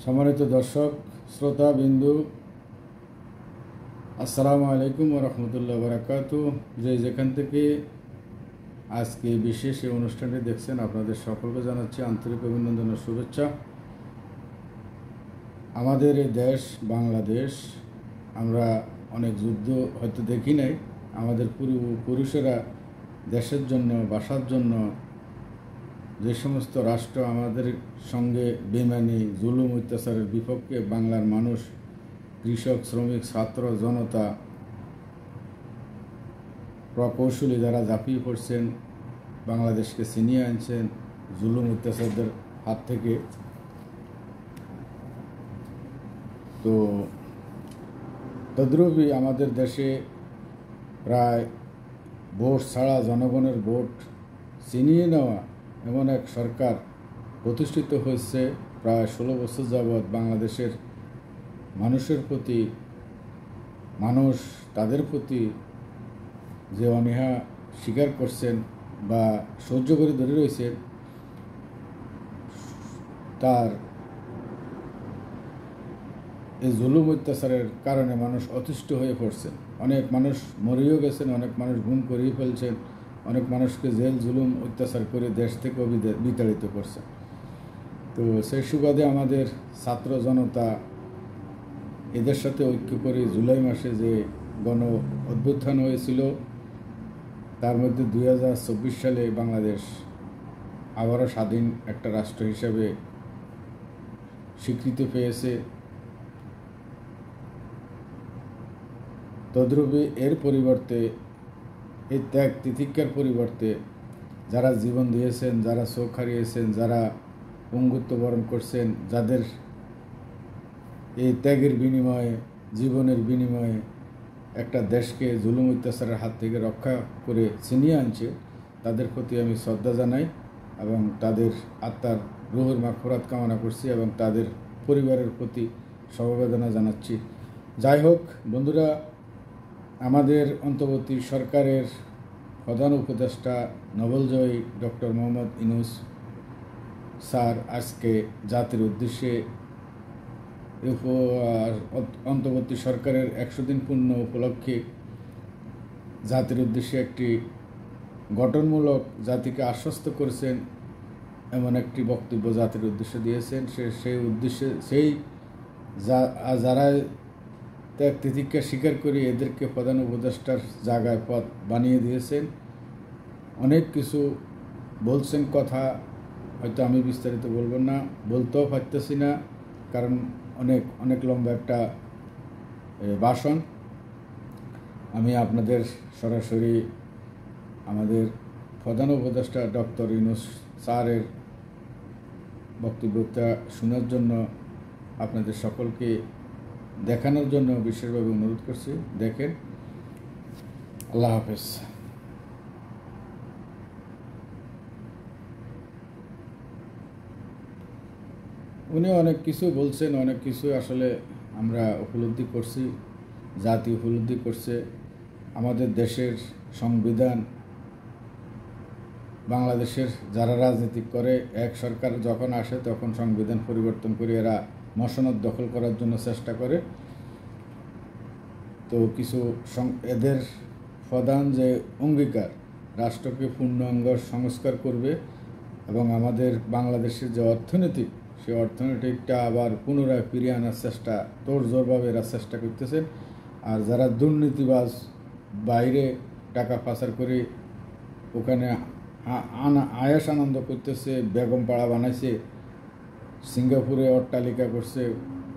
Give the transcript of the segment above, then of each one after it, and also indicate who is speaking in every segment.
Speaker 1: সম্মানিত দর্শক শ্রোতা বিন্দু, আসসালামু আলাইকুম ওয়া রাহমাতুল্লাহি ওয়া বারাকাতুহু। যেখান থেকে আজকে বিশেষ এই অনুষ্ঠানটি দেখছেন, আপনাদের সকলকে জানাচ্ছি আন্তরিক অভিনন্দন ও শুভেচ্ছা। আমাদের এই দেশ বাংলাদেশ, আমরা অনেক যুদ্ধ হয়তো দেখি নাই। আমাদের পুরুষেরা দেশের জন্য, বাসার জন্য যে সমস্ত রাষ্ট্র আমাদের সঙ্গে বেমানি জুলুম অত্যাচারের বিপক্ষে বাংলার মানুষ, কৃষক, শ্রমিক, ছাত্র, জনতা, প্রকৌশলী যারা ঝাঁপিয়ে পড়ছেন, বাংলাদেশকে ছিনিয়ে আনছেন জুলুম অত্যাচারদের হাত থেকে। তো তদ্রূপই আমাদের দেশে প্রায় ভোট ছাড়া জনগণের ভোট ছিনিয়ে নেওয়া এমন এক সরকার প্রতিষ্ঠিত হয়েছে। প্রায় 16 বছর যাবৎ বাংলাদেশের মানুষের প্রতি, মানুষ তাদের প্রতি যে অনীহা স্বীকার করছেন বা সহ্য করে ধরে রয়েছেন, তার এই জুলুম অত্যাচারের কারণে মানুষ অতিষ্ঠ হয়ে পড়ছেন। অনেক মানুষ মরেও গেছেন, অনেক মানুষ গুম করেই ফেলছেন, অনেক মানুষকে জেল জুলুম অত্যাচার করে দেশ থেকে বিতাড়িত করছে। তো সেই সুবাদে আমাদের ছাত্র জনতা এদের সাথে ঐক্য করে জুলাই মাসে যে গণ অভ্যুত্থান হয়েছিল, তার মধ্যে 2024 সালে বাংলাদেশ আবারও স্বাধীন একটা রাষ্ট্র হিসাবে স্বীকৃতি পেয়েছে। তদ্রূপে এর পরিবর্তে, এই ত্যাগ তিতিক্ষার পরিবর্তে যারা জীবন দিয়েছেন, যারা চোখ হারিয়েছেন, যারা পঙ্গুত্ব বরণ করছেন, যাদের এই ত্যাগের বিনিময়ে, জীবনের বিনিময়ে একটা দেশকে জুলুম অত্যাচারের হাত থেকে রক্ষা করে ছিনিয়ে আনছে, তাদের প্রতি আমি শ্রদ্ধা জানাই এবং তাদের আত্মার রুহের মাগফিরাত কামনা করছি এবং তাদের পরিবারের প্রতি সমবেদনা জানাচ্ছি। যাই হোক বন্ধুরা, আমাদের অন্তর্বর্তী সরকারের প্রধান উপদেষ্টা নোবেলজয়ী ডক্টর মোহাম্মদ ইউনূস স্যার আজকে জাতির উদ্দেশ্যে অন্তর্বর্তী সরকারের 100 দিন পূর্ণ উপলক্ষে জাতির উদ্দেশ্যে একটি গঠনমূলক, জাতিকে আশ্বস্ত করেছেন এমন একটি বক্তব্য জাতির উদ্দেশ্যে দিয়েছেন। সেই উদ্দেশ্যে যারা ত্যাগ তিতিক্ষা স্বীকার করি এদেরকে প্রধান উপদেষ্টার জায়গায় পদ বানিয়ে দিয়েছেন। অনেক কিছু বলছেন, কথা হয়তো আমি বিস্তারিত বলবো না, বলতেও পারতেছি না, কারণ অনেক লম্বা একটা ভাষণ। আমি আপনাদের সরাসরি আমাদের প্রধান উপদেষ্টা ডক্টর ইউনূস স্যারের বক্তব্যটা শোনার জন্য, আপনাদের সকলকে দেখানোর জন্য বিশেষভাবে অনুরোধ করছি। দেখেন। আল্লাহ হাফেজ। উনি অনেক কিছু বলছেন, অনেক কিছু আসলে আমরা উপলব্ধি করছি, জাতি উপলব্ধি করছে। আমাদের দেশের সংবিধান, বাংলাদেশের যারা রাজনীতি করে, এক সরকার যখন আসে তখন সংবিধান পরিবর্তন করে এরা মসনদ দখল করার জন্য চেষ্টা করে। তো কিছু এদের প্রধান যে অঙ্গীকার, রাষ্ট্রকে পূর্ণাঙ্গ সংস্কার করবে এবং আমাদের বাংলাদেশের যে অর্থনীতি, সেই অর্থনীতিটা আবার পুনরায় ফিরিয়ে আনার চেষ্টা, তোড়জোড়ভাবে এরা চেষ্টা করতেছেন। আর যারা দুর্নীতিবাজ, বাইরে টাকা পাচার করে ওখানে আয়াস আনন্দ করতেছে, বেগম পাড়া বানাইছে, সিঙ্গাপুরে অট্টালিকা করছে,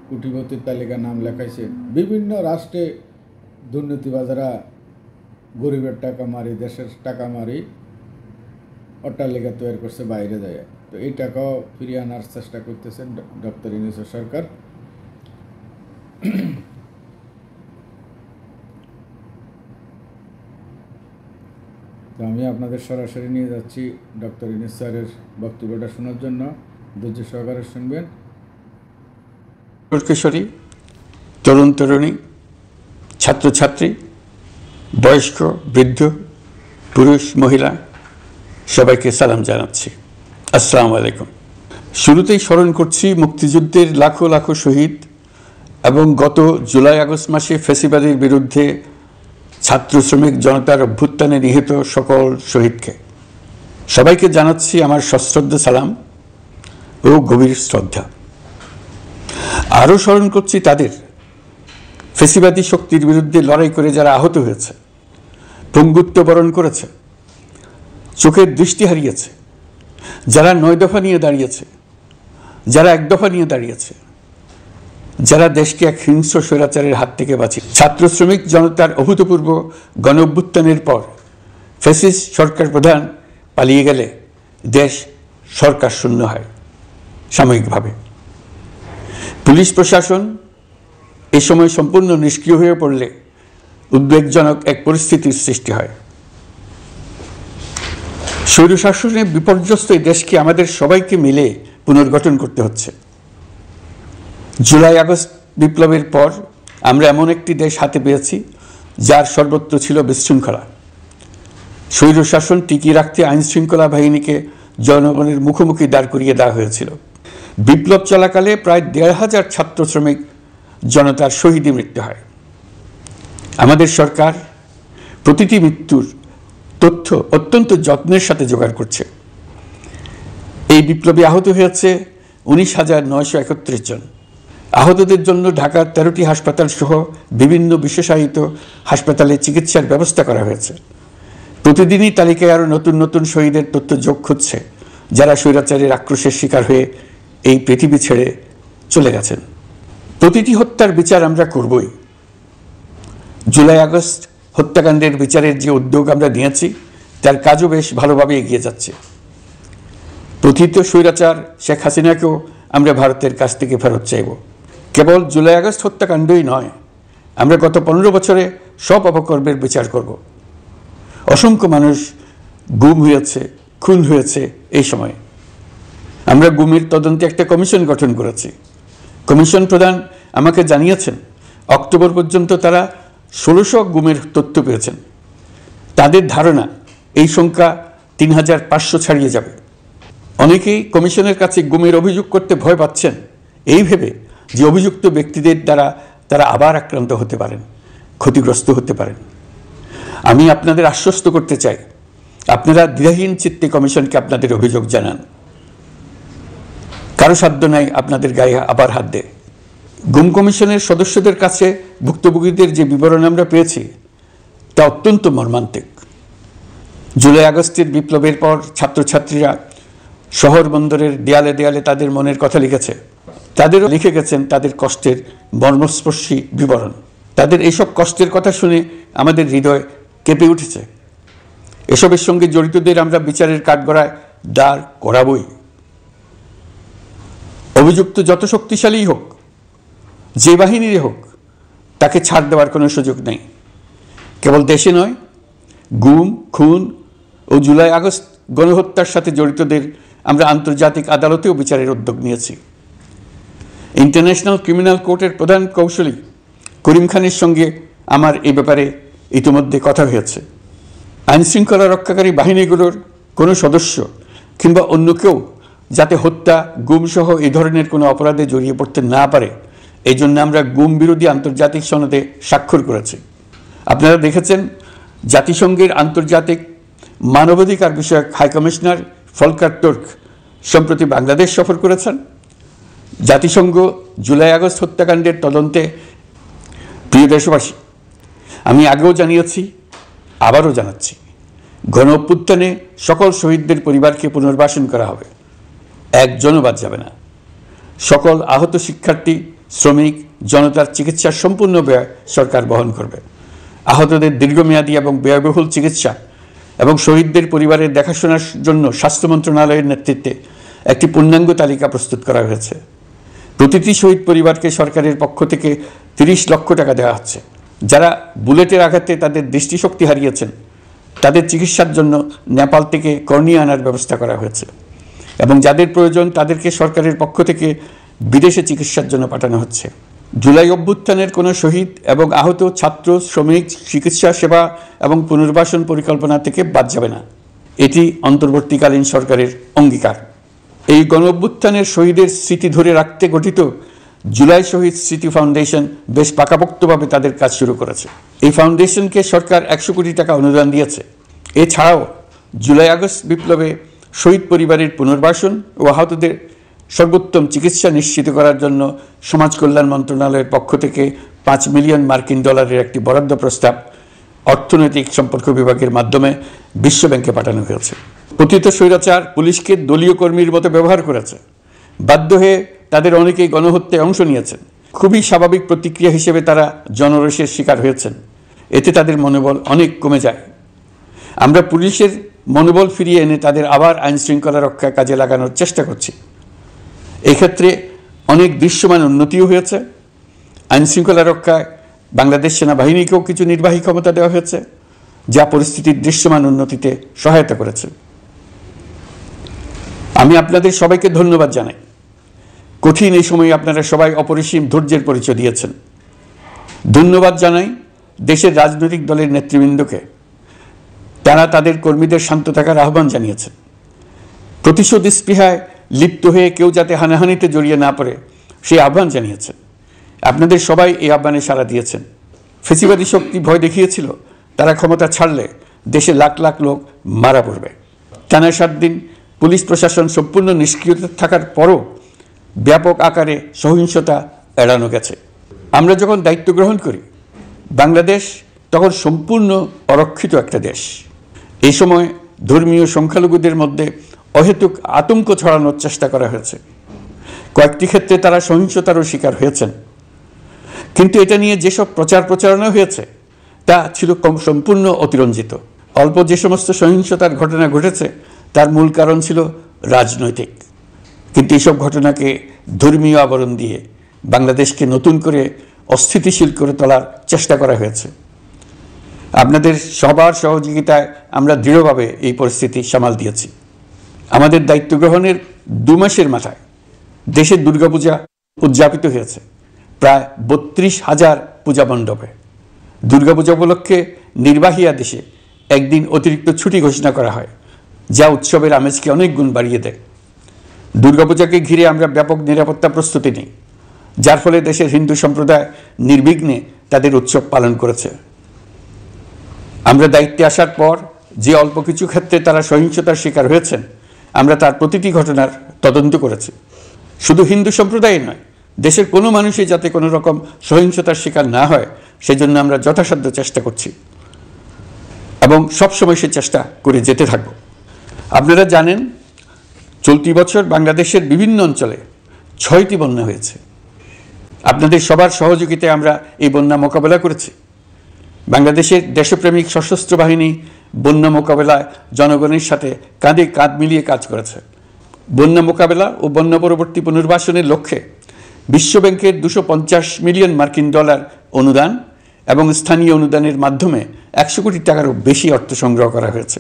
Speaker 1: কোটিপতির তালিকা নাম লেখাইছে, বিভিন্ন রাষ্ট্রে দুর্নীতিবাজারা গরিবের টাকা মারি, দেশের টাকা মারি অট্টালিকা তৈরি করছে বাইরে যায়। তো এই টাকাও ফিরিয়ে আনার চেষ্টা করতেছেন ডক্টর ইউনূসের সরকার। তো আমি আপনাদের সরাসরি নিয়ে যাচ্ছি ডক্টর ইউনূস স্যারের বক্তব্যটা শোনার জন্য। ধৈর্য সহকারে শুনবেন।
Speaker 2: কিশোরী, তরুণ তরুণী, ছাত্রছাত্রী, বয়স্ক, বৃদ্ধ, পুরুষ, মহিলা, সবাইকে সালাম জানাচ্ছি। আসসালামু আলাইকুম। শুরুতেই স্মরণ করছি মুক্তিযুদ্ধের লাখো লাখো শহীদ এবং গত জুলাই আগস্ট মাসে ফ্যাসিবাদের বিরুদ্ধে ছাত্র শ্রমিক জনতার অভ্যুত্থানে নিহত সকল শহীদকে। সবাইকে জানাচ্ছি আমার সশ্রদ্ধ সালাম ও গভীর শ্রদ্ধা। আরও স্মরণ করছি তাদের, ফ্যাসিবাদী শক্তির বিরুদ্ধে লড়াই করে যারা আহত হয়েছে, পঙ্গুত্ব বরণ করেছে, চোখের দৃষ্টি হারিয়েছে, যারা 9 দফা নিয়ে দাঁড়িয়েছে, যারা 1 দফা নিয়ে দাঁড়িয়েছে, যারা দেশকে এক হিংস্র স্বৈরাচারের হাত থেকে বাঁচিয়ে। ছাত্র শ্রমিক জনতার অভূতপূর্ব গণ অভ্যুত্থানের পর ফ্যাসিস্ট সরকার প্রধান পালিয়ে গেলে দেশ সরকার শূন্য হয় সাময়িকভাবে। পুলিশ প্রশাসন এ সময় সম্পূর্ণ নিষ্ক্রিয় হয়ে পড়লে উদ্বেগজনক এক পরিস্থিতির সৃষ্টি হয়। স্বৈরশাসনে বিপর্যস্ত এই দেশকে আমাদের সবাইকে মিলে পুনর্গঠন করতে হচ্ছে। জুলাই আগস্ট বিপ্লবের পর আমরা এমন একটি দেশ হাতে পেয়েছি যার সর্বত্র ছিল বিশৃঙ্খলা। স্বৈরশাসন টিকিয়ে রাখতে আইনশৃঙ্খলা বাহিনীকে জনগণের মুখোমুখি দাঁড় করিয়ে দেওয়া হয়েছিল। বিপ্লব চলাকালে প্রায় 1,500 ছাত্র শ্রমিক জনতার শহীদী মৃত্যু হয়। আমাদের সরকার প্রতিটি মৃত্যুর তথ্য অত্যন্ত যত্নের সাথে জোগাড় করছে। এই বিপ্লবে আহত হয়েছে 19,931 জন। আহতদের জন্য ঢাকার 13টি হাসপাতাল সহ বিভিন্ন বিশেষায়িত হাসপাতালে চিকিৎসার ব্যবস্থা করা হয়েছে। প্রতিদিনই তালিকায় আরও নতুন নতুন শহীদের তথ্য যোগ হচ্ছে, যারা স্বৈরাচারের আক্রোশের শিকার হয়ে এই পৃথিবী ছেড়ে চলে গেছেন। প্রতিটি হত্যার বিচার আমরা করবই। জুলাই আগস্ট হত্যাকাণ্ডের বিচারের যে উদ্যোগ আমরা নিয়েছি তার কাজও বেশ ভালোভাবে এগিয়ে যাচ্ছে। প্রথিত স্বৈরাচার শেখ হাসিনাকেও আমরা ভারতের কাছ থেকে ফেরত চাইব। কেবল জুলাই আগস্ট হত্যাকাণ্ডই নয়, আমরা গত 15 বছরে সব অপকর্মের বিচার করব। অসংখ্য মানুষ গুম হয়েছে, খুন হয়েছে। এই সময়ে আমরা গুমের তদন্তে একটা কমিশন গঠন করেছি। কমিশন প্রধান আমাকে জানিয়েছেন অক্টোবর পর্যন্ত তারা 1600 গুমের তথ্য পেয়েছেন। তাদের ধারণা এই সংখ্যা 3,500 ছাড়িয়ে যাবে। অনেকেই কমিশনের কাছে গুমের অভিযোগ করতে ভয় পাচ্ছেন, এই ভেবে যে অভিযুক্ত ব্যক্তিদের দ্বারা তারা আবার আক্রান্ত হতে পারেন, ক্ষতিগ্রস্ত হতে পারেন। আমি আপনাদের আশ্বস্ত করতে চাই, আপনারা দ্বিধাহীন চিত্তে কমিশনকে আপনাদের অভিযোগ জানান। কারো সাধ্য নাই আপনাদের গায়ে আবার হাত দেয়। গুম কমিশনের সদস্যদের কাছে ভুক্তভোগীদের যে বিবরণ আমরা পেয়েছি তা অত্যন্ত মর্মান্তিক। জুলাই আগস্টের বিপ্লবের পর ছাত্রছাত্রীরা শহর বন্দরের দেয়ালে দেয়ালে তাদের মনের কথা লিখেছে। তাদেরও লিখে গেছেন তাদের কষ্টের মর্মস্পর্শী বিবরণ। তাদের এইসব কষ্টের কথা শুনে আমাদের হৃদয় কেঁপে উঠেছে। এসবের সঙ্গে জড়িতদের আমরা বিচারের কাঠগড়ায় দাঁড় করাবই। অভিযুক্ত যত শক্তিশালী হোক, যে বাহিনীরই হোক, তাকে ছাড় দেওয়ার কোনো সুযোগ নেই। কেবল দেশে নয়, গুম, খুন ও জুলাই আগস্ট গণহত্যার সাথে জড়িতদের আমরা আন্তর্জাতিক আদালতেও বিচারের উদ্যোগ নিয়েছি। ইন্টারন্যাশনাল ক্রিমিনাল কোর্টের প্রধান কৌশলী করিম খানের সঙ্গে আমার এই ব্যাপারে ইতিমধ্যে কথা হয়েছে। আইনশৃঙ্খলা রক্ষাকারী বাহিনীগুলোর কোনো সদস্য কিংবা অন্য কেউ যাতে হত্যা, গুমসহ এই ধরনের কোনো অপরাধে জড়িয়ে পড়তে না পারে, এই জন্য আমরা গুম বিরোধী আন্তর্জাতিক সনদে স্বাক্ষর করেছি। আপনারা দেখেছেন জাতিসংঘের আন্তর্জাতিক মানবাধিকার বিষয়ক হাইকমিশনার ফলকার তুর্ক সম্প্রতি বাংলাদেশ সফর করেছেন। জাতিসংঘ জুলাই আগস্ট হত্যাকাণ্ডের তদন্তে, প্রিয় দেশবাসী, আমি আগেও জানিয়েছি, আবারও জানাচ্ছি, গণ অভ্যুত্থানে সকল শহীদদের পরিবারকে পুনর্বাসন করা হবে, একজনও বাদ যাবে না। সকল আহত শিক্ষার্থী, শ্রমিক, জনতার চিকিৎসার সম্পূর্ণ ব্যয় সরকার বহন করবে। আহতদের দীর্ঘমেয়াদী এবং ব্যয়বহুল চিকিৎসা এবং শহীদদের পরিবারের দেখাশোনার জন্য স্বাস্থ্য মন্ত্রণালয়ের নেতৃত্বে একটি পূর্ণাঙ্গ তালিকা প্রস্তুত করা হয়েছে। প্রতিটি শহীদ পরিবারকে সরকারের পক্ষ থেকে 30 লক্ষ টাকা দেওয়া হচ্ছে। যারা বুলেটের আঘাতে তাদের দৃষ্টিশক্তি হারিয়েছেন, তাদের চিকিৎসার জন্য নেপাল থেকে কর্নিয়া আনার ব্যবস্থা করা হয়েছে এবং যাদের প্রয়োজন তাদেরকে সরকারের পক্ষ থেকে বিদেশে চিকিৎসার জন্য পাঠানো হচ্ছে। জুলাই অভ্যুত্থানের কোনো শহীদ এবং আহত ছাত্র, শ্রমিক, চিকিৎসা সেবা এবং পুনর্বাসন পরিকল্পনা থেকে বাদ যাবে না। এটি অন্তর্বর্তীকালীন সরকারের অঙ্গীকার। এই গণঅভ্যুত্থানের শহীদের স্মৃতি ধরে রাখতে গঠিত জুলাই শহীদ স্মৃতি ফাউন্ডেশন বেশ পাকাপোক্তভাবে তাদের কাজ শুরু করেছে। এই ফাউন্ডেশনকে সরকার 100 কোটি টাকা অনুদান দিয়েছে। এছাড়াও জুলাই আগস্ট বিপ্লবে শহীদ পরিবারের পুনর্বাসন ও আহতদের সর্বোত্তম চিকিৎসা নিশ্চিত করার জন্য সমাজ কল্যাণ মন্ত্রণালয়ের পক্ষ থেকে $5 মিলিয়ন একটি বরাদ্দ প্রস্তাব অর্থনৈতিক সম্পর্ক বিভাগের মাধ্যমে বিশ্ব ব্যাংকে পাঠানো হয়েছে। পতিত স্বৈরাচার পুলিশকে দলীয় কর্মীর মতো ব্যবহার করেছে। বাধ্য হয়ে তাদের অনেকেই গণহত্যায় অংশ নিয়েছেন। খুবই স্বাভাবিক প্রতিক্রিয়া হিসেবে তারা জনরোষের শিকার হয়েছেন। এতে তাদের মনোবল অনেক কমে যায়। আমরা পুলিশের মনোবল ফিরিয়ে এনে তাদের আবার আইন শৃঙ্খলা রক্ষায় কাজে লাগানোর চেষ্টা করছি। এক্ষেত্রে অনেক দৃশ্যমান উন্নতিও হয়েছে। আইন শৃঙ্খলা রক্ষায় বাংলাদেশ সেনাবাহিনীকেও কিছু নির্বাহী ক্ষমতা দেওয়া হয়েছে, যা পরিস্থিতির দৃশ্যমান উন্নতিতে সহায়তা করেছে। আমি আপনাদের সবাইকে ধন্যবাদ জানাই। কঠিন এই সময়ে আপনারা সবাই অপরিসীম ধৈর্যের পরিচয় দিয়েছেন। ধন্যবাদ জানাই দেশের রাজনৈতিক দলের নেতৃবৃন্দকে। তারা তাদের কর্মীদের শান্ত থাকার আহ্বান জানিয়েছেন। প্রতিশোধ স্পৃহায় লিপ্ত হয়ে কেউ যাতে হানাহানিতে জড়িয়ে না পড়ে সেই আহ্বান জানিয়েছেন। আপনাদের সবাই এই আহ্বানে সাড়া দিয়েছেন। ফেসিবাদী শক্তি ভয় দেখিয়েছিল তারা ক্ষমতা ছাড়লে দেশে লাখ লাখ লোক মারা পড়বে। টানা 7 দিন পুলিশ প্রশাসন সম্পূর্ণ নিষ্ক্রিয় থাকার পরও ব্যাপক আকারে সহিংসতা এড়ানো গেছে। আমরা যখন দায়িত্ব গ্রহণ করি, বাংলাদেশ তখন সম্পূর্ণ অরক্ষিত একটা দেশ। এই সময় ধর্মীয় সংখ্যালঘুদের মধ্যে অহেতুক আতঙ্ক ছড়ানোর চেষ্টা করা হয়েছে। কয়েকটি ক্ষেত্রে তারা সহিংসতারও শিকার হয়েছেন। কিন্তু এটা নিয়ে যেসব প্রচারণা হয়েছে তা ছিল সম্পূর্ণ অতিরঞ্জিত। অল্প যে সমস্ত সহিংসতার ঘটনা ঘটেছে তার মূল কারণ ছিল রাজনৈতিক। কিন্তু এইসব ঘটনাকে ধর্মীয় আবরণ দিয়ে বাংলাদেশকে নতুন করে অস্থিতিশীল করে তোলার চেষ্টা করা হয়েছে। আপনাদের সবার সহযোগিতায় আমরা দৃঢ়ভাবে এই পরিস্থিতি সামাল দিয়েছি। আমাদের দায়িত্ব গ্রহণের 2 মাসের মাথায় দেশের দুর্গাপূজা উদযাপিত হয়েছে প্রায় 32,000 পূজা মণ্ডপে। দুর্গাপূজা উপলক্ষে নির্বাহী আদেশে একদিন অতিরিক্ত ছুটি ঘোষণা করা হয়, যা উৎসবের আমেজকে অনেক গুণ বাড়িয়ে দেয়। দুর্গাপূজাকে ঘিরে আমরা ব্যাপক নিরাপত্তা প্রস্তুতি নিই, যার ফলে দেশের হিন্দু সম্প্রদায় নির্বিঘ্নে তাদের উৎসব পালন করেছে। আমরা দায়িত্বে আসার পর যে অল্প কিছু ক্ষেত্রে তারা সহিংসতার শিকার হয়েছেন, আমরা তার প্রতিটি ঘটনার তদন্ত করেছি। শুধু হিন্দু সম্প্রদায় নয়, দেশের কোনো মানুষই যাতে কোনো রকম সহিংসতার শিকার না হয় সেজন্য আমরা যথাসাধ্য চেষ্টা করছি এবং সবসময় সে চেষ্টা করে যেতে থাকব। আপনারা জানেন, চলতি বছর বাংলাদেশের বিভিন্ন অঞ্চলে 6টি বন্যা হয়েছে। আপনাদের সবার সহযোগিতায় আমরা এই বন্যা মোকাবেলা করেছি। বাংলাদেশের দেশপ্রেমিক সশস্ত্র বাহিনী বন্যা মোকাবেলায় জনগণের সাথে কাঁধে কাঁধ মিলিয়ে কাজ করেছে। বন্যা মোকাবেলা ও বন্যা পরবর্তী পুনর্বাসনের লক্ষ্যে বিশ্বব্যাংকের $250 মিলিয়ন অনুদান এবং স্থানীয় অনুদানের মাধ্যমে 100 কোটি টাকারও বেশি অর্থ সংগ্রহ করা হয়েছে।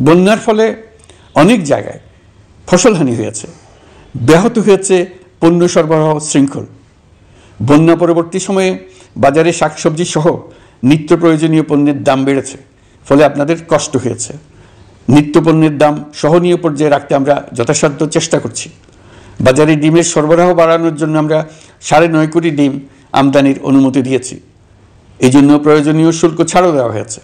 Speaker 2: বন্যার ফলে অনেক জায়গায় ফসলহানি হয়েছে, ব্যাহত হয়েছে পণ্য সরবরাহ শৃঙ্খল। বন্যা পরবর্তী সময়ে বাজারে শাকসবজি সহ নিত্য প্রয়োজনীয় পণ্যের দাম বেড়েছে, ফলে আপনাদের কষ্ট হয়েছে। নিত্য পণ্যের দাম সহনীয় পর্যায়ে রাখতে আমরা যথাসাধ্য চেষ্টা করছি। বাজারে ডিমের সরবরাহ বাড়ানোর জন্য আমরা 9.5 কোটি ডিম আমদানির অনুমতি দিয়েছি। এই জন্য প্রয়োজনীয় শুল্ক ছাড়ও দেওয়া হয়েছে।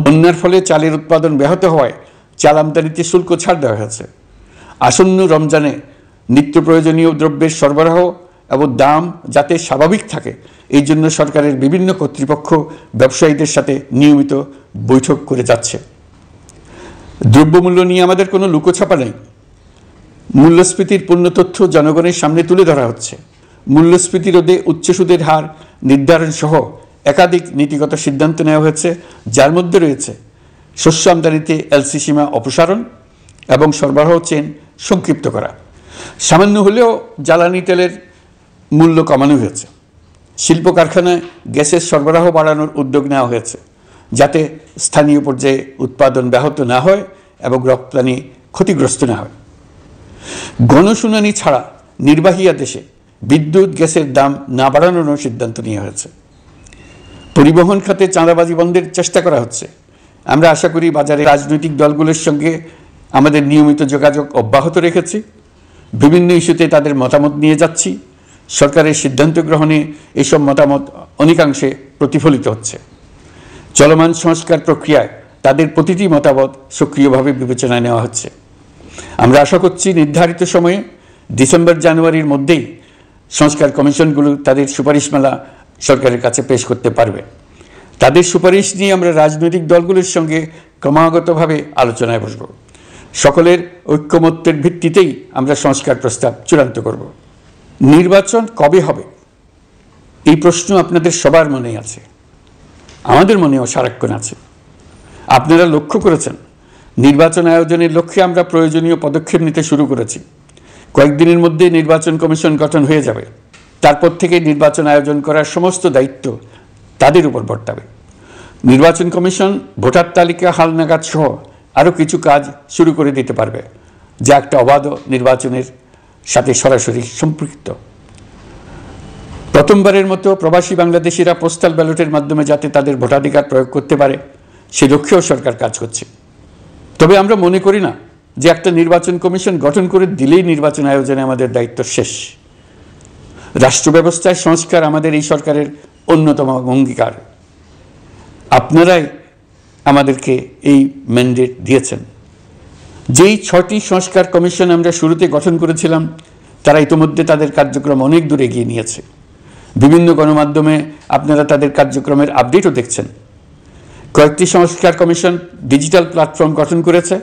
Speaker 2: বন্যার ফলে চালের উৎপাদন ব্যাহত হওয়ায় চাল আমদানিতে শুল্ক ছাড় দেওয়া হয়েছে। আসন্ন রমজানে নিত্য প্রয়োজনীয় দ্রব্যের সরবরাহ এবং দাম যাতে স্বাভাবিক থাকে এই জন্য সরকারের বিভিন্ন কর্তৃপক্ষ ব্যবসায়ীদের সাথে নিয়মিত বৈঠক করে যাচ্ছে। দ্রব্যমূল্য নিয়ে আমাদের কোনো লুকোছাপা নেই। মূল্যস্ফীতির পূর্ণ তথ্য জনগণের সামনে তুলে ধরা হচ্ছে। মূল্যস্ফীতি রোধে উচ্চ সুদের হার নির্ধারণ সহ একাধিক নীতিগত সিদ্ধান্ত নেওয়া হয়েছে, যার মধ্যে রয়েছে শস্য আমদানিতে এলসি সীমা অপসারণ এবং সরবরাহ চেইন সংক্ষিপ্ত করা। সামান্য হলেও জ্বালানি তেলের মূল্য কমানো হয়েছে। শিল্প কারখানায় গ্যাসের সরবরাহ বাড়ানোর উদ্যোগ নেওয়া হয়েছে, যাতে স্থানীয় পর্যায়ে উৎপাদন ব্যাহত না হয় এবং রপ্তানি ক্ষতিগ্রস্ত না হয়। গণশুনানি ছাড়া নির্বাহী আদেশে বিদ্যুৎ গ্যাসের দাম না বাড়ানোর সিদ্ধান্ত নেওয়া হয়েছে। পরিবহন খাতে চাঁদাবাজি বন্ধের চেষ্টা করা হচ্ছে। আমরা আশা করি বাজারে রাজনৈতিক দলগুলোর সঙ্গে আমাদের নিয়মিত যোগাযোগ অব্যাহত রেখেছি, বিভিন্ন ইস্যুতে তাদের মতামত নিয়ে যাচ্ছি। সরকারের সিদ্ধান্ত গ্রহণে এসব মতামত অনেকাংশে প্রতিফলিত হচ্ছে। চলমান সংস্কার প্রক্রিয়ায় তাদের প্রতিটি মতামত সক্রিয়ভাবে বিবেচনায় নেওয়া হচ্ছে। আমরা আশা করছি নির্ধারিত সময়ে ডিসেম্বর-জানুয়ারির মধ্যেই সংস্কার কমিশনগুলো তাদের সুপারিশমালা সরকারের কাছে পেশ করতে পারবে। তাদের সুপারিশ নিয়ে আমরা রাজনৈতিক দলগুলোর সঙ্গে ক্রমাগতভাবে আলোচনায় বসব। সকলের ঐক্যমত্যের ভিত্তিতেই আমরা সংস্কার প্রস্তাব চূড়ান্ত করব। নির্বাচন কবে হবে এই প্রশ্ন আপনাদের সবার মনেই আছে, আমাদের মনেও সারাক্ষণ আছে। আপনারা লক্ষ্য করেছেন নির্বাচন আয়োজনের লক্ষ্যে আমরা প্রয়োজনীয় পদক্ষেপ নিতে শুরু করেছি। কয়েকদিনের মধ্যে নির্বাচন কমিশন গঠন হয়ে যাবে। তারপর থেকে নির্বাচন আয়োজন করার সমস্ত দায়িত্ব তাদের উপর বর্তাবে। নির্বাচন কমিশন ভোটার তালিকা হালনাগাদ সহ আরও কিছু কাজ শুরু করে দিতে পারবে, যা একটা অবাধ নির্বাচনের সাথে সরাসরি সম্পৃক্ত। প্রথমবারের মতো প্রবাসী বাংলাদেশিরা পোস্টাল ব্যালটের মাধ্যমে যাতে তাদের ভোটাধিকার প্রয়োগ করতে পারে সে লক্ষ্যেও সরকার কাজ করছে। তবে আমরা মনে করি না যে একটা নির্বাচন কমিশন গঠন করে দিলেই নির্বাচন আয়োজনে আমাদের দায়িত্ব শেষ। রাষ্ট্র ব্যবস্থায় সংস্কার আমাদের এই সরকারের অন্যতম অঙ্গীকার। আপনারাই আমাদেরকে এই ম্যান্ডেট দিয়েছেন। যেই 6টি সংস্কার কমিশন আমরা শুরুতে গঠন করেছিলাম তারা ইতিমধ্যে তাদের কার্যক্রম অনেক দূর এগিয়ে নিয়েছে। বিভিন্ন গণমাধ্যমে আপনারা তাদের কার্যক্রমের আপডেটও দেখছেন। কয়েকটি সংস্কার কমিশন ডিজিটাল প্ল্যাটফর্ম গঠন করেছে।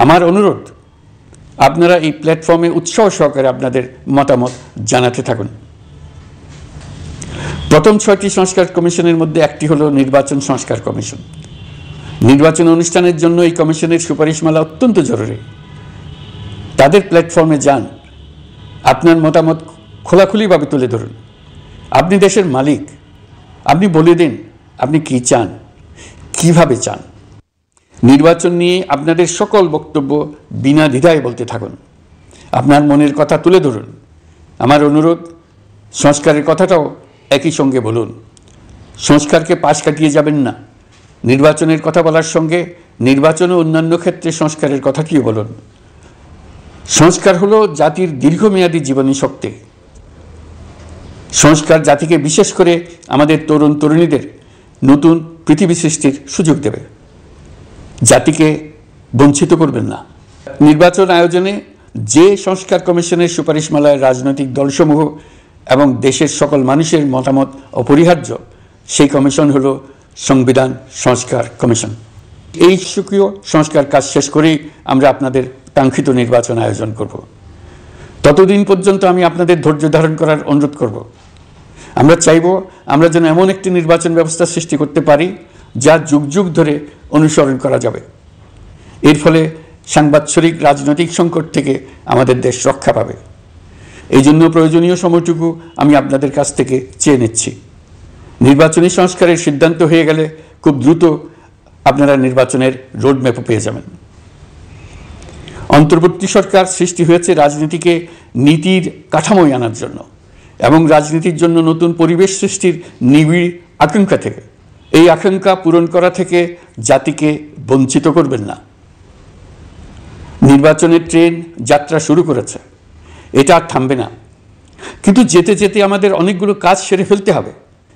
Speaker 2: আমার অনুরোধ, আপনারা এই প্ল্যাটফর্মে উৎসাহ সহকারে আপনাদের মতামত জানাতে থাকুন। প্রথম 6টি সংস্কার কমিশনের মধ্যে একটি হলো নির্বাচন সংস্কার কমিশন। নির্বাচন অনুষ্ঠানের জন্য এই কমিশনের সুপারিশমালা অত্যন্ত জরুরি। তাদের প্ল্যাটফর্মে যান, আপনার মতামত খোলাখুলিভাবে তুলে ধরুন। আপনি দেশের মালিক, আপনি বলে দিন আপনি কি চান, কিভাবে চান। নির্বাচন নিয়ে আপনাদের সকল বক্তব্য বিনা দ্বিধায় বলতে থাকুন। আপনার মনের কথা তুলে ধরুন। আমার অনুরোধ, সংস্কারের কথাটাও একই সঙ্গে বলুন। সংস্কারকে পাশ কাটিয়ে যাবেন না। নির্বাচনের কথা বলার সঙ্গে নির্বাচন ও অন্যান্য ক্ষেত্রে সংস্কারের কথাটিও বলুন। সংস্কার হলো জাতির দীর্ঘমেয়াদী জীবনী শক্তি। সংস্কার জাতিকে, বিশেষ করে আমাদের তরুণ তরুণীদের নতুন পৃথিবী সৃষ্টির সুযোগ দেবে। জাতিকে বঞ্চিত করবেন না। নির্বাচন আয়োজনে যে সংস্কার কমিশনের সুপারিশমালায় রাজনৈতিক দলসমূহ এবং দেশের সকল মানুষের মতামত অপরিহার্য, সেই কমিশন হলো সংবিধান সংস্কার কমিশন। এই সুকীয় সংস্কার কাজ শেষ করেই আমরা আপনাদের কাঙ্ক্ষিত নির্বাচন আয়োজন করব। ততদিন পর্যন্ত আমি আপনাদের ধৈর্য ধারণ করার অনুরোধ করব। আমরা চাইব আমরা যেন এমন একটি নির্বাচন ব্যবস্থা সৃষ্টি করতে পারি যা যুগ যুগ ধরে অনুসরণ করা যাবে। এর ফলে সাংবৎসরিক রাজনৈতিক সংকট থেকে আমাদের দেশ রক্ষা পাবে। এই জন্য প্রয়োজনীয় সময়টুকু আমি আপনাদের কাছ থেকে চেয়ে নিচ্ছি। নির্বাচনী সংস্কারের সিদ্ধান্ত হয়ে গেলে খুব দ্রুত আপনারা নির্বাচনের রোডম্যাপও পেয়ে যাবেন। অন্তর্বর্তী সরকার সৃষ্টি হয়েছে রাজনীতিকে নীতির কাঠামোয় আনার জন্য এবং রাজনীতির জন্য নতুন পরিবেশ সৃষ্টির নিবিড় আকাঙ্ক্ষা থেকে। এই আকাঙ্ক্ষা পূরণ করা থেকে জাতিকে বঞ্চিত করবেন না। নির্বাচনের ট্রেন যাত্রা শুরু করেছে, এটা আর থামবে না। কিন্তু যেতে যেতে আমাদের অনেকগুলো কাজ সেরে ফেলতে হবে।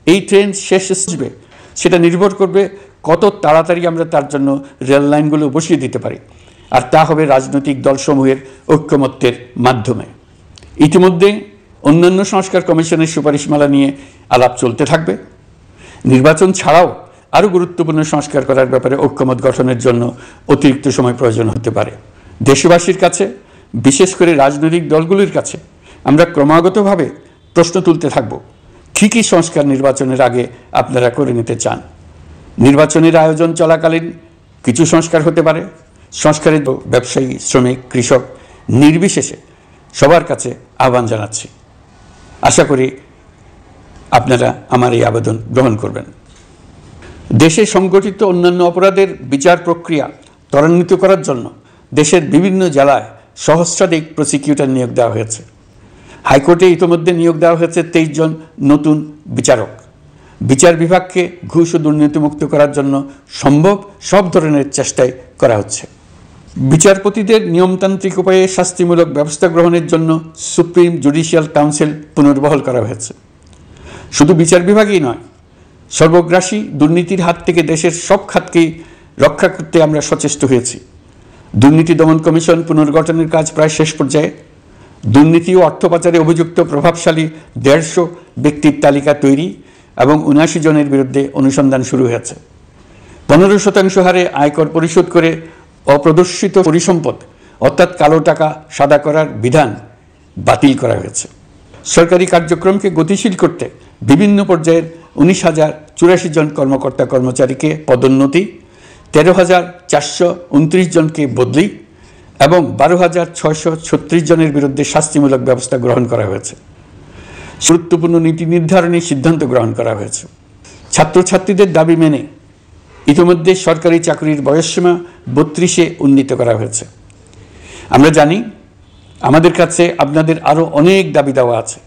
Speaker 2: এই ট্রেন শেষ আসবে সেটা নির্ভর করবে কত তাড়াতাড়ি আমরা তার জন্য রেল লাইনগুলো বসিয়ে দিতে পারি, আর তা হবে রাজনৈতিক দলসমূহের ঐক্যমত্যের মাধ্যমে। ইতিমধ্যে অন্যান্য সংস্কার কমিশনের সুপারিশমালা নিয়ে আলাপ চলতে থাকবে। নির্বাচন ছাড়াও আরও গুরুত্বপূর্ণ সংস্কার করার ব্যাপারে ঐক্যমত গঠনের জন্য অতিরিক্ত সময় প্রয়োজন হতে পারে। দেশবাসীর কাছে, বিশেষ করে রাজনৈতিক দলগুলির কাছে আমরা ক্রমাগতভাবে প্রশ্ন তুলতে থাকব, কী কী সংস্কার নির্বাচনের আগে আপনারা করে নিতে চান। নির্বাচনের আয়োজন চলাকালীন কিছু সংস্কার হতে পারে। সংস্কারের ব্যবসায়ী, শ্রমিক, কৃষক নির্বিশেষে সবার কাছে আহ্বান জানাচ্ছি। আশা করি আপনারা আমার এই আবেদন গ্রহণ করবেন। দেশে সংগঠিত অন্যান্য অপরাধের বিচার প্রক্রিয়া ত্বরান্বিত করার জন্য দেশের বিভিন্ন জেলায় সহস্রাধিক প্রসিকিউটর নিয়োগ দেওয়া হয়েছে। হাইকোর্টে ইতিমধ্যে নিয়োগ দেওয়া হয়েছে 23 জন নতুন বিচারক। বিচার বিভাগকে ঘুষ ও দুর্নীতিমুক্ত করার জন্য সম্ভব সব ধরনের চেষ্টাই করা হচ্ছে। বিচারপতিদের নিয়মতান্ত্রিক উপায়ে শাস্তিমূলক ব্যবস্থা গ্রহণের জন্য সুপ্রিম জুডিশিয়াল কাউন্সিল পুনর্বহাল করা হয়েছে। শুধু বিচার বিভাগই নয়, সর্বগ্রাসী দুর্নীতির হাত থেকে দেশের সব খাতকেই রক্ষা করতে আমরা সচেষ্ট হয়েছি। দুর্নীতি দমন কমিশন পুনর্গঠনের কাজ প্রায় শেষ পর্যায়ে। দুর্নীতি ও অর্থ পাচারে অভিযুক্ত প্রভাবশালী 150 ব্যক্তির তালিকা তৈরি এবং 79 জনের বিরুদ্ধে অনুসন্ধান শুরু হয়েছে। 15% হারে আয়কর পরিশোধ করে অপ্রদর্শিত পরিসম্পদ অর্থাৎ কালো টাকা সাদা করার বিধান বাতিল করা হয়েছে। সরকারি কার্যক্রমকে গতিশীল করতে বিভিন্ন পর্যায়ের 19,084 জন কর্মকর্তা কর্মচারীকে পদোন্নতি, 13,429 জনকে বদলি এবং 12,636 জনের বিরুদ্ধে শাস্তিমূলক ব্যবস্থা গ্রহণ করা হয়েছে। গুরুত্বপূর্ণ নীতি নির্ধারণী সিদ্ধান্ত গ্রহণ করা হয়েছে। ছাত্রছাত্রীদের দাবি মেনে ইতিমধ্যে সরকারি চাকরির বয়সসীমা 32-এ উন্নীত করা হয়েছে। আমরা জানি আমাদের কাছে আপনাদের আরও অনেক দাবি দেওয়া আছে।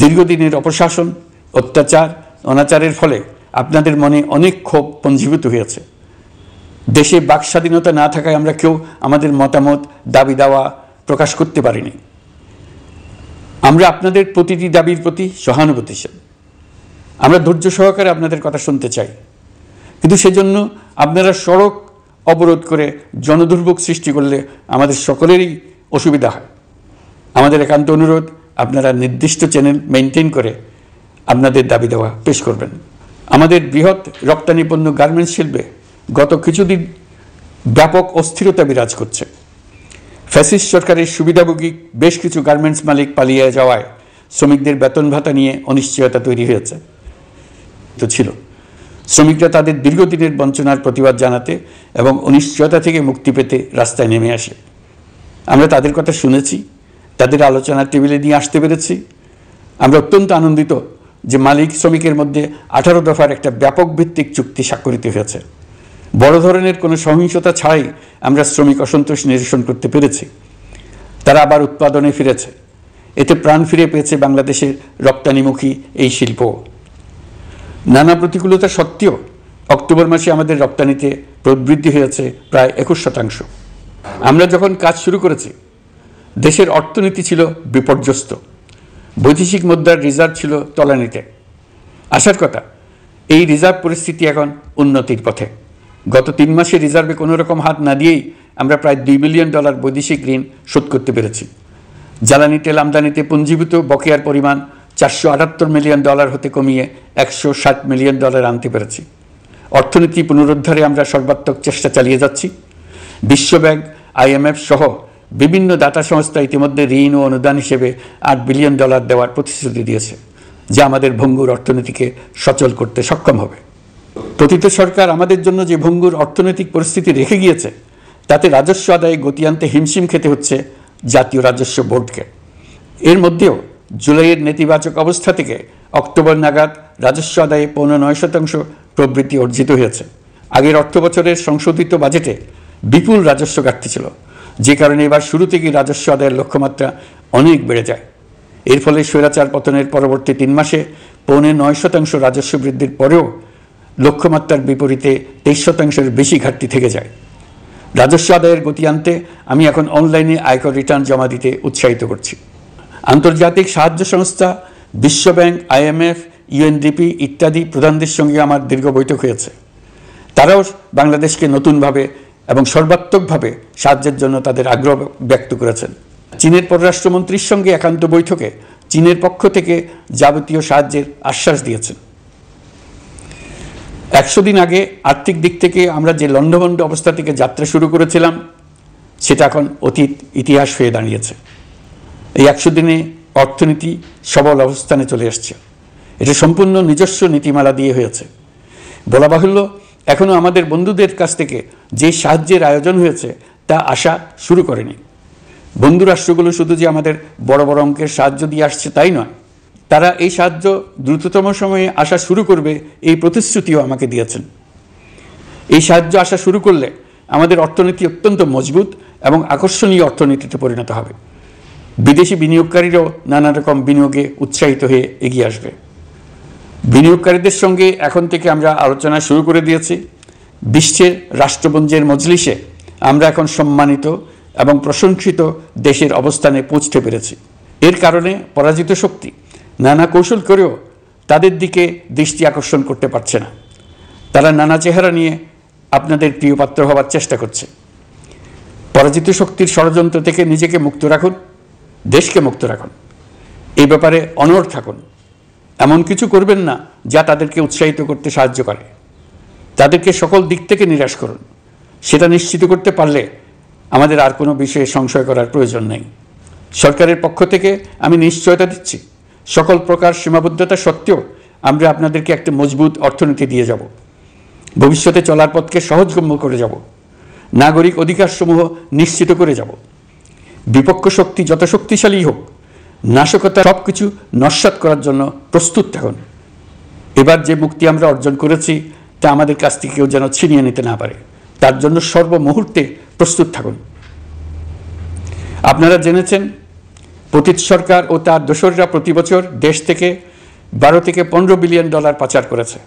Speaker 2: দীর্ঘদিনের অপশাসন, অত্যাচার, অনাচারের ফলে আপনাদের মনে অনেক ক্ষোভ পঞ্জীভূত হয়েছে। দেশে বাক স্বাধীনতা না থাকায় আমরা কেউ আমাদের মতামত, দাবি দাওয়া প্রকাশ করতে পারিনি। আমরা আপনাদের প্রতিটি দাবির প্রতি সহানুভূতিশীল। আমরা ধৈর্য সহকারে আপনাদের কথা শুনতে চাই, কিন্তু সেজন্য আপনারা সড়ক অবরোধ করে জনদুর্ভোগ সৃষ্টি করলে আমাদের সকলেরই অসুবিধা হয়। আমাদের একান্ত অনুরোধ, আপনারা নির্দিষ্ট চ্যানেল মেনটেন করে আপনাদের দাবি দেওয়া পেশ করবেন। আমাদের বৃহৎ রপ্তানি পণ্য গার্মেন্টস শিল্পে গত কিছুদিন ব্যাপক অস্থিরতা বিরাজ করছে। ফ্যাসিস্ট সরকারের সুবিধাভোগী বেশ কিছু গার্মেন্টস মালিক পালিয়ে যাওয়ায় শ্রমিকদের বেতন ভাতা নিয়ে অনিশ্চয়তা তৈরি হয়েছে ছিল। শ্রমিকরা তাদের দীর্ঘদিনের বঞ্চনার প্রতিবাদ জানাতে এবং অনিশ্চয়তা থেকে মুক্তি পেতে রাস্তায় নেমে আসে। আমরা তাদের কথা শুনেছি, তাদের আলোচনার টেবিলে নিয়ে আসতে পেরেছি। আমরা অত্যন্ত আনন্দিত যে মালিক শ্রমিকের মধ্যে 18 দফার একটা ব্যাপক ভিত্তিক চুক্তি স্বাক্ষরিত হয়েছে। বড় ধরনের কোনো সহিংসতা ছাড়াই আমরা শ্রমিক অসন্তোষ নিরসন করতে পেরেছি। তারা আবার উৎপাদনে ফিরেছে। এতে প্রাণ ফিরে পেয়েছে বাংলাদেশের রপ্তানিমুখী এই শিল্প। নানা প্রতিকূলতা সত্ত্বেও অক্টোবর মাসে আমাদের রপ্তানিতে প্রবৃদ্ধি হয়েছে প্রায় 21%। আমরা যখন কাজ শুরু করেছি দেশের অর্থনীতি ছিল বিপর্যস্ত, বৈদেশিক মুদ্রার রিজার্ভ ছিল তলানিতে। আসার কথা, এই রিজার্ভ পরিস্থিতি এখন উন্নতির পথে। গত 3 মাসে রিজার্ভে কোনো রকম হাত না দিয়েই আমরা প্রায় $2 বিলিয়ন বৈদেশিক ঋণ শোধ করতে পেরেছি। জ্বালানি তেল আমদানিতে পুঞ্জীভূত বকেয়ার পরিমাণ $478 মিলিয়ন হতে কমিয়ে $160 মিলিয়ন আনতে পেরেছি। অর্থনীতি পুনরুদ্ধারে আমরা সর্বাত্মক চেষ্টা চালিয়ে যাচ্ছি। বিশ্বব্যাংক, IMF সহ বিভিন্ন দাতা সংস্থা ইতিমধ্যে ঋণ ও অনুদান হিসেবে $8 বিলিয়ন দেওয়ার প্রতিশ্রুতি দিয়েছে, যা আমাদের ভঙ্গুর অর্থনীতিকে সচল করতে সক্ষম হবে। পতিত সরকার আমাদের জন্য যে ভঙ্গুর অর্থনৈতিক পরিস্থিতি রেখে গিয়েছে, তাতে রাজস্ব আদায়ে গতি আনতে হিমশিম খেতে হচ্ছে জাতীয় রাজস্ব বোর্ডকে। এর মধ্যেও জুলাইয়ের নেতিবাচক অবস্থা থেকে অক্টোবর নাগাদ রাজস্ব আদায়ে 9% প্রবৃদ্ধি অর্জিত হয়েছে। আগের অর্থ বছরের সংশোধিত বাজেটে বিপুল রাজস্ব ঘাটতি ছিল, যে কারণে এবার শুরু থেকেই রাজস্ব আদায়ের লক্ষ্যমাত্রা অনেক বেড়ে যায়। এর ফলে স্বৈরাচার পতনের পরবর্তী 3 মাসে 9.5% রাজস্ব বৃদ্ধির পরেও লক্ষ্যমাত্রার বিপরীতে 23%-এর বেশি ঘাটতি থেকে যায়। রাজস্ব আদায়ের গতি আনতে আমি এখন অনলাইনে আয়কর রিটার্ন জমা দিতে উৎসাহিত করছি। আন্তর্জাতিক সাহায্য সংস্থা, বিশ্বব্যাংক, IMF, UNDP ইত্যাদি প্রধানদের সঙ্গে আমার দীর্ঘ বৈঠক হয়েছে। তারাও বাংলাদেশকে নতুনভাবে এবং সর্বাত্মকভাবে সাহায্যের জন্য তাদের আগ্রহ ব্যক্ত করেছেন। চীনের পররাষ্ট্রমন্ত্রীর সঙ্গে একান্ত বৈঠকে চীনের পক্ষ থেকে যাবতীয় সাহায্যের আশ্বাস দিয়েছেন। 100 দিন আগে আর্থিক দিক থেকে আমরা যে লণ্ডভণ্ড অবস্থা থেকে যাত্রা শুরু করেছিলাম, সেটা এখন অতীত ইতিহাস হয়ে দাঁড়িয়েছে। এই 100 দিনে অর্থনীতি সবল অবস্থানে চলে আসছে। এটা সম্পূর্ণ নিজস্ব নীতিমালা দিয়ে হয়েছে। বলা বাহুল্য, এখনও আমাদের বন্ধুদের কাছ থেকে যে সাহায্যের আয়োজন হয়েছে তা আসা শুরু করেনি। বন্ধু রাষ্ট্রগুলো শুধু যে আমাদের বড় বড় অঙ্কের সাহায্য দিয়ে আসছে তাই নয়, তারা এই সাহায্য দ্রুততম সময়ে আসা শুরু করবে এই প্রতিশ্রুতিও আমাকে দিয়েছেন। এই সাহায্য আসা শুরু করলে আমাদের অর্থনীতি অত্যন্ত মজবুত এবং আকর্ষণীয় অর্থনীতিতে পরিণত হবে। বিদেশি বিনিয়োগকারীরাও নানা রকম বিনিয়োগে উৎসাহিত হয়ে এগিয়ে আসবে। বিনিয়োগকারীদের সঙ্গে এখন থেকে আমরা আলোচনা শুরু করে দিয়েছি। বিশ্বের রাষ্ট্রপুঞ্জের মজলিসে আমরা এখন সম্মানিত এবং প্রশংসিত দেশের অবস্থানে পৌঁছতে পেরেছি। এর কারণে পরাজিত শক্তি নানা কৌশল করেও তাদের দিকে দৃষ্টি আকর্ষণ করতে পারছে না। তারা নানা চেহারা নিয়ে আপনাদের প্রিয় পাত্র হবার চেষ্টা করছে। পরাজিত শক্তির ষড়যন্ত্র থেকে নিজেকে মুক্ত রাখুন, দেশকে মুক্ত রাখুন। এই ব্যাপারে অনড় থাকুন। এমন কিছু করবেন না যা তাদেরকে উৎসাহিত করতে সাহায্য করে। তাদেরকে সকল দিক থেকে নিরাশ করুন। সেটা নিশ্চিত করতে পারলে আমাদের আর কোনো বিষয়ে সংশয় করার প্রয়োজন নেই। সরকারের পক্ষ থেকে আমি নিশ্চয়তা দিচ্ছি, সকল প্রকার সীমাবদ্ধতা সত্ত্বেও আমরা আপনাদেরকে একটা মজবুত অর্থনীতি দিয়ে যাব। ভবিষ্যতে চলার পথকে সহজগম্য করে যাব। নাগরিক অধিকারসমূহ নিশ্চিত করে যাব। বিপক্ষ শক্তি যত শক্তিশালী হোক, নাশকতা সব কিছু নস্যাৎ করার জন্য প্রস্তুত থাকুন। এবার যে মুক্তি আমরা অর্জন করেছি তা আমাদের কাছ থেকে কেউ যেন ছিনিয়ে নিতে না পারে, তার জন্য সর্বমুহূর্তে প্রস্তুত থাকুন। আপনারা জেনেছেন পতিত সরকার ও তার দোসররা প্রতি বছর দেশ থেকে 12 থেকে 15 বিলিয়ন ডলার পাচার করেছে।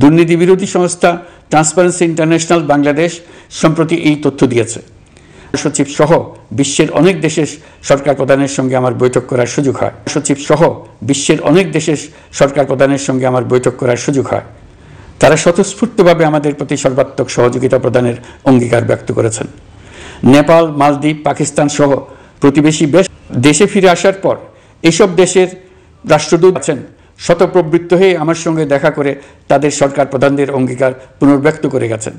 Speaker 2: দুর্নীতি বিরোধী সংস্থা ট্রান্সপারেন্সি ইন্টারন্যাশনাল বাংলাদেশ সম্প্রতি এই তথ্য দিয়েছে। সচিব সহ বিশ্বের অনেক দেশের সরকার প্রধানের সঙ্গে আমার বৈঠক করার সুযোগ হয়। তারা স্বতঃস্ফূর্তভাবে আমাদের প্রতি সর্বাত্মক সহযোগিতা প্রদানের অঙ্গীকার ব্যক্ত করেছেন। নেপাল, মালদ্বীপ, পাকিস্তান সহ প্রতিবেশী দেশে ফিরে আসার পর এইসব দেশের রাষ্ট্রদূত আছেন স্বতঃপ্রবৃত্ত হয়ে আমার সঙ্গে দেখা করে তাদের সরকার প্রধানদের অঙ্গীকার পুনর্ব্যক্ত করে গেছেন।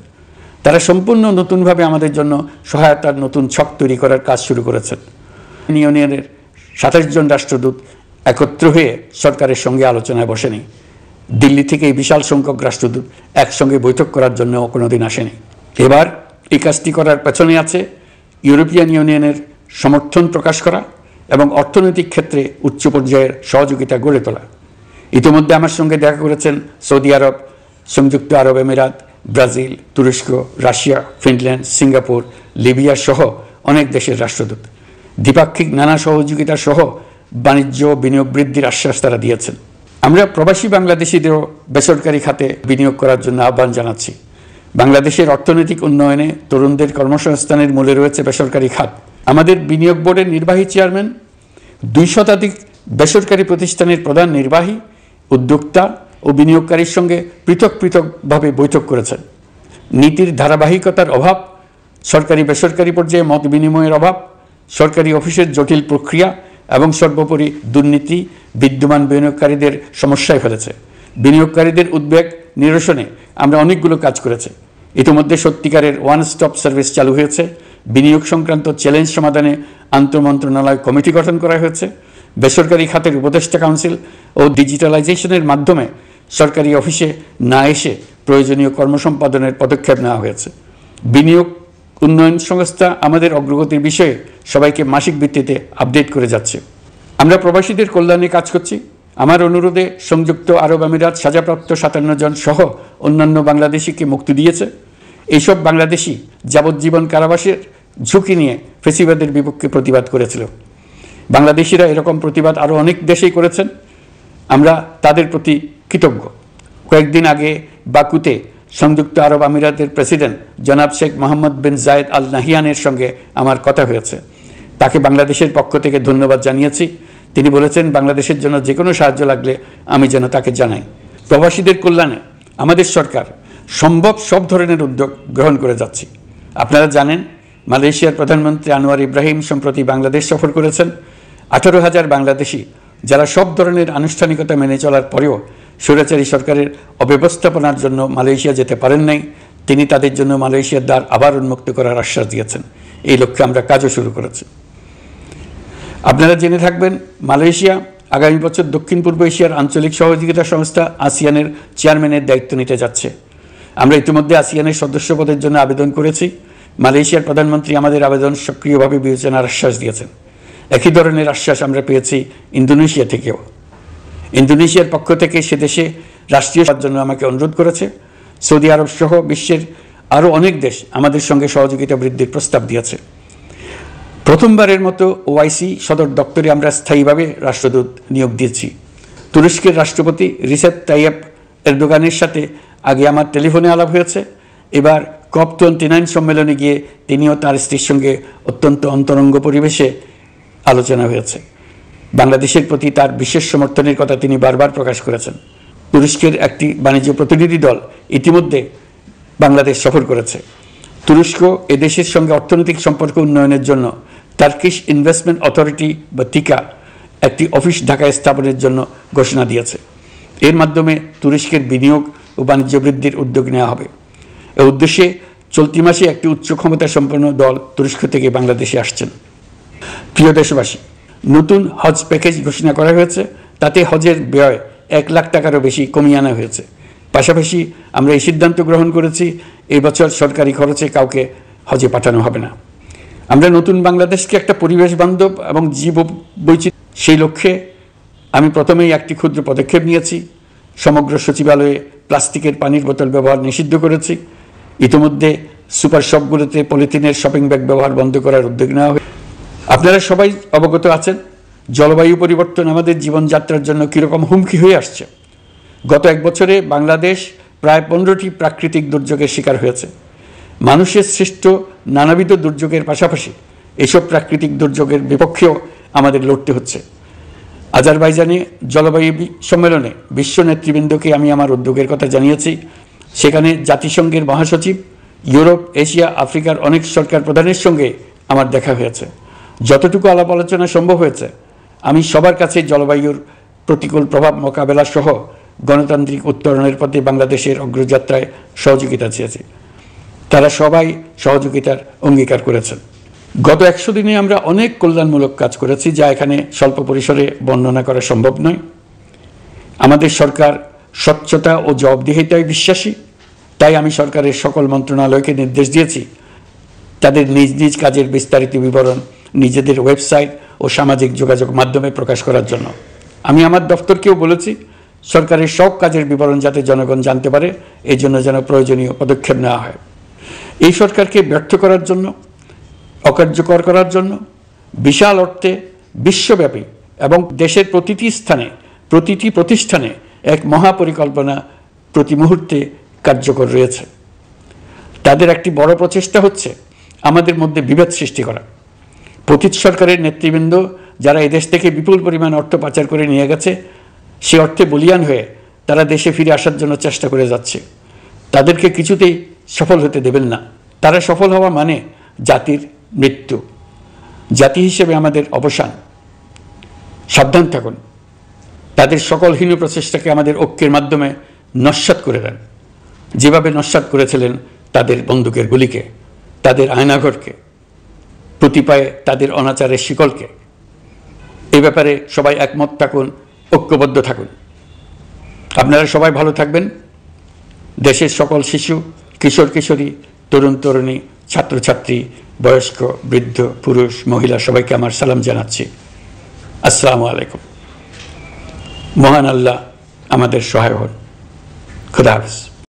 Speaker 2: তারা সম্পূর্ণ নতুনভাবে আমাদের জন্য সহায়তার নতুন ছক তৈরি করার কাজ শুরু করেছেন। ইউনিয়নের 27 জন রাষ্ট্রদূত একত্র হয়ে সরকারের সঙ্গে আলোচনায় বসেনি। দিল্লি থেকে এই বিশাল সংখ্যক রাষ্ট্রদূত একসঙ্গে বৈঠক করার জন্য কোনোদিন আসেনি। এবার এই কাজটি করার পেছনে আছে ইউরোপিয়ান ইউনিয়নের সমর্থন প্রকাশ করা এবং অর্থনৈতিক ক্ষেত্রে উচ্চ পর্যায়ের সহযোগিতা গড়ে তোলা। ইতিমধ্যে আমার সঙ্গে দেখা করেছেন সৌদি আরব, সংযুক্ত আরব আমিরাত, ব্রাজিল, তুরস্ক, রাশিয়া, ফিনল্যান্ড, সিঙ্গাপুর, লিবিয়া সহ অনেক দেশের রাষ্ট্রদূত। দ্বিপাক্ষিক নানা সহযোগিতা সহ বাণিজ্য বিনিয়োগ বৃদ্ধির আশ্বাস তারা দিয়েছেন। আমরা প্রবাসী বাংলাদেশিদেরও বেসরকারি খাতে বিনিয়োগ করার জন্য আহ্বান জানাচ্ছি। বাংলাদেশের অর্থনৈতিক উন্নয়নে তরুণদের কর্মসংস্থানের মূলে রয়েছে বেসরকারি খাত। আমাদের বিনিয়োগ বোর্ডের নির্বাহী চেয়ারম্যান 2 শতাধিক বেসরকারি প্রতিষ্ঠানের প্রধান নির্বাহী, উদ্যোক্তা ও বিনিয়োগকারীর সঙ্গে পৃথক পৃথকভাবে বৈঠক করেছেন। নীতির ধারাবাহিকতার অভাব, সরকারি বেসরকারি পর্যায়ে মত বিনিময়ের অভাব, সরকারি অফিসের জটিল প্রক্রিয়া এবং সর্বোপরি দুর্নীতি বিদ্যমান বিনিয়োগকারীদের সমস্যায় ফেলেছে। বিনিয়োগকারীদের উদ্বেগ নিরসনে আমরা অনেকগুলো কাজ করেছি। ইতিমধ্যে সত্যিকারের ওয়ান স্টপ সার্ভিস চালু হয়েছে। বিনিয়োগ সংক্রান্ত চ্যালেঞ্জ সমাধানে আন্তঃমন্ত্রণালয় কমিটি গঠন করা হয়েছে। বেসরকারি খাতের উপদেষ্টা কাউন্সিল ও ডিজিটালাইজেশনের মাধ্যমে সরকারি অফিসে না এসে প্রয়োজনীয় কর্মসম্পাদনের পদক্ষেপ নেওয়া হয়েছে। বিনিয়োগ উন্নয়ন সংস্থা আমাদের অগ্রগতির বিষয়ে সবাইকে মাসিক ভিত্তিতে আপডেট করে যাচ্ছে। আমরা প্রবাসীদের কল্যাণে কাজ করছি। আমার অনুরোধে সংযুক্ত আরব আমিরাত সাজাপ্রাপ্ত 57 জন সহ অন্যান্য বাংলাদেশিকে মুক্তি দিয়েছে। এইসব বাংলাদেশি যাবজ্জীবন কারাবাসের ঝুঁকি নিয়ে ফেসিবাদের বিপক্ষে প্রতিবাদ করেছিল। বাংলাদেশিরা এরকম প্রতিবাদ আরও অনেক দেশেই করেছেন। আমরা তাদের প্রতি কৃতজ্ঞ। কয়েকদিন আগে বাকুতে সংযুক্ত আরব আমিরাতের প্রেসিডেন্ট জনাব শেখ মোহাম্মদ বিন জায়েদ আল নাহিয়ানের সঙ্গে আমার কথা হয়েছে। তাকে বাংলাদেশের পক্ষ থেকে ধন্যবাদ জানিয়েছি। তিনি বলেছেন বাংলাদেশের জন্য যে কোনো সাহায্য লাগলে আমি যেন তাকে জানাই। প্রবাসীদের কল্যাণে আমাদের সরকার সম্ভব সব ধরনের উদ্যোগ গ্রহণ করে যাচ্ছে। আপনারা জানেন মালয়েশিয়ার প্রধানমন্ত্রী আনোয়ার ইব্রাহিম সম্প্রতি বাংলাদেশ সফর করেছেন। 18,000 বাংলাদেশি যারা সব ধরনের আনুষ্ঠানিকতা মেনে চলার পরেও স্বৈরাচারী সরকারের অব্যবস্থাপনার জন্য মালয়েশিয়া যেতে পারেন নাই, তিনি তাদের জন্য মালয়েশিয়ার দ্বার আবার উন্মুক্ত করার আশ্বাস দিয়েছেন। এই লক্ষ্যে আমরা কাজও শুরু করেছি। আপনারা জেনে থাকবেন মালয়েশিয়া আগামী বছর দক্ষিণ পূর্ব এশিয়ার আঞ্চলিক সহযোগিতা সংস্থা আসিয়ানের চেয়ারম্যানের দায়িত্ব নিতে যাচ্ছে। আমরা ইতিমধ্যে আসিয়ানের সদস্যপদের জন্য আবেদন করেছি। মালয়েশিয়ার প্রধানমন্ত্রী আমাদের আবেদন সক্রিয়ভাবে বিবেচনার আশ্বাস দিয়েছেন। একই ধরনের আশ্বাস আমরা পেয়েছি ইন্দোনেশিয়া থেকেও। ইন্দোনেশিয়ার পক্ষ থেকে সে দেশে রাষ্ট্রীয় সেবার জন্য আমাকে অনুরোধ করেছে। সৌদি আরব সহ বিশ্বের আরও অনেক দেশ আমাদের সঙ্গে সহযোগিতা বৃদ্ধির প্রস্তাব দিয়েছে। প্রথমবারের মতো ওআইসি সদর দপ্তরে আমরা স্থায়ীভাবে রাষ্ট্রদূত নিয়োগ দিয়েছি। তুরস্কের রাষ্ট্রপতি রিসেপ তাইয়েপ এরদোগানের সাথে আগে আমার টেলিফোনে আলাপ হয়েছে। এবার COP29 সম্মেলনে গিয়ে তিনিও তার স্ত্রীর সঙ্গে অত্যন্ত অন্তরঙ্গ পরিবেশে আলোচনা হয়েছে। বাংলাদেশের প্রতি তার বিশেষ সমর্থনের কথা তিনি বারবার প্রকাশ করেছেন। তুরস্কের একটি বাণিজ্য প্রতিনিধি দল ইতিমধ্যে বাংলাদেশ সফর করেছে। তুরস্ক এদেশের সঙ্গে অর্থনৈতিক সম্পর্ক উন্নয়নের জন্য টার্কিশ ইনভেস্টমেন্ট অথরিটি বা টিকা একটি অফিস ঢাকায় স্থাপনের জন্য ঘোষণা দিয়েছে। এর মাধ্যমে তুরস্কের বিনিয়োগ ও বাণিজ্য বৃদ্ধির উদ্যোগ নেওয়া হবে। এ উদ্দেশ্যে চলতি মাসে একটি উচ্চ ক্ষমতা সম্পন্ন দল তুরস্ক থেকে বাংলাদেশে আসছেন। প্রিয় দেশবাসী, নতুন হজ প্যাকেজ ঘোষণা করা হয়েছে। তাতে হজের ব্যয় 1 লাখ টাকারও বেশি কমিয়ে আনা হয়েছে। পাশাপাশি আমরা এই সিদ্ধান্ত গ্রহণ করেছি, এই বছর সরকারি খরচে কাউকে হজে পাঠানো হবে না। আমরা নতুন বাংলাদেশকে একটা পরিবেশ বান্ধব এবং জীব বৈচিত্র্য, সেই লক্ষ্যে আমি প্রথমেই একটি ক্ষুদ্র পদক্ষেপ নিয়েছি। সমগ্র সচিবালয়ে প্লাস্টিকের পানির বোতল ব্যবহার নিষিদ্ধ করেছি। ইতিমধ্যে সুপার শপগুলোতে পলিথিনের শপিং ব্যাগ ব্যবহার বন্ধ করার উদ্যোগ নেওয়া হয়েছে। আপনারা সবাই অবগত আছেন জলবায়ু পরিবর্তন আমাদের জীবনযাত্রার জন্য কীরকম হুমকি হয়ে আসছে। গত 1 বছরে বাংলাদেশ প্রায় 15টি প্রাকৃতিক দুর্যোগের শিকার হয়েছে। মানুষের সৃষ্ট নানাবিধ দুর্যোগের পাশাপাশি এসব প্রাকৃতিক দুর্যোগের বিপক্ষেও আমাদের লড়তে হচ্ছে। আজারবাইজানে জলবায়ু সম্মেলনে বিশ্ব নেতৃবৃন্দকে আমি আমার উদ্যোগের কথা জানিয়েছি। সেখানে জাতিসংঘের মহাসচিব, ইউরোপ, এশিয়া, আফ্রিকার অনেক সরকার প্রধানের সঙ্গে আমার দেখা হয়েছে। যতটুকু আলাপ আলোচনা সম্ভব হয়েছে, আমি সবার কাছে জলবায়ুর প্রতিকূল প্রভাব মোকাবেলা সহ গণতান্ত্রিক উত্তরণের পথে বাংলাদেশের অগ্রযাত্রায় সহযোগিতা চেয়েছি। তারা সবাই সহযোগিতার অঙ্গীকার করেছেন। গত 100 দিনে আমরা অনেক কল্যাণমূলক কাজ করেছি, যা এখানে স্বল্প পরিসরে বর্ণনা করা সম্ভব নয়। আমাদের সরকার স্বচ্ছতা ও জবাবদিহিতায় বিশ্বাসী। তাই আমি সরকারের সকল মন্ত্রণালয়কে নির্দেশ দিয়েছি তাদের নিজ নিজ কাজের বিস্তারিত বিবরণ নিজেদের ওয়েবসাইট ও সামাজিক যোগাযোগ মাধ্যমে প্রকাশ করার জন্য। আমি আমার দপ্তরকেও বলেছি সরকারের সব কাজের বিবরণ যাতে জনগণ জানতে পারে, এই জন্য যেন প্রয়োজনীয় পদক্ষেপ নেওয়া হয়। এই সরকারকে ব্যর্থ করার জন্য, অকার্যকর করার জন্য বিশাল অর্থে বিশ্বব্যাপী এবং দেশের প্রতিটি স্থানে, প্রতিটি প্রতিষ্ঠানে এক মহাপরিকল্পনা প্রতি মুহূর্তে কার্যকর রয়েছে। তাদের একটি বড় প্রচেষ্টা হচ্ছে আমাদের মধ্যে বিভেদ সৃষ্টি করা। পতিত সরকারের নেতৃবৃন্দ যারা এদেশ থেকে বিপুল পরিমাণ অর্থ পাচার করে নিয়ে গেছে, সে অর্থে বলিয়ান হয়ে তারা দেশে ফিরে আসার জন্য চেষ্টা করে যাচ্ছে। তাদেরকে কিছুতেই সফল হতে দেবেন না। তারা সফল হওয়া মানে জাতির মৃত্যু, জাতি হিসেবে আমাদের অবসান। সাবধান থাকুন। তাদের সকল হীন প্রচেষ্টাকে আমাদের ঐক্যের মাধ্যমে নস্যাৎ করে দেন, যেভাবে নস্যাৎ করেছিলেন তাদের বন্দুকের গুলিকে, তাদের আয়নাঘরকে, প্রতি পায়ে তাদের অনাচারের শিকলকে। এই ব্যাপারে সবাই একমত থাকুন, ঐক্যবদ্ধ থাকুন। আপনারা সবাই ভালো থাকবেন। দেশের সকল শিশু, কিশোর কিশোরী, তরুণ তরুণী, ছাত্রছাত্রী, বয়স্ক, বৃদ্ধ, পুরুষ, মহিলা সবাইকে আমার সালাম জানাচ্ছি। আসসালামু আলাইকুম। মহান আল্লাহ আমাদের সহায় হন। খুদা হাফেজ।